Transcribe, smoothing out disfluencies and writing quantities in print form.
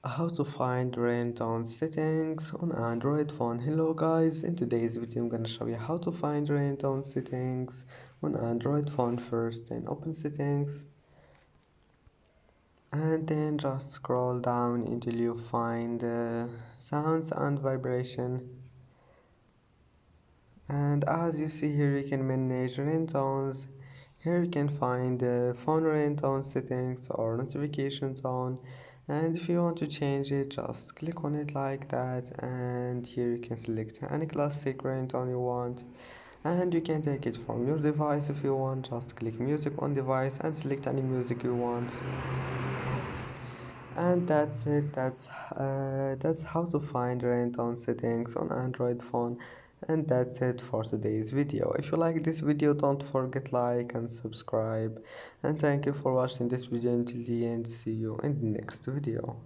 How to find ringtone settings on Android phone. Hello guys, in today's video I'm gonna show you how to find ringtone settings on Android phone. First, then open settings and then just scroll down until you find sounds and vibration. And as you see here, you can manage ringtones. Here you can find phone ringtone settings or notifications on, and if you want to change it, just click on it like that, and here you can select any classic ringtone you want, and you can take it from your device. If you want, just click music on device and select any music you want. And that's it. That's how to find ringtone settings on Android phone. And that's it for today's video. If you like this video, don't forget like and subscribe. And thank you for watching this video until the end. See you in the next video.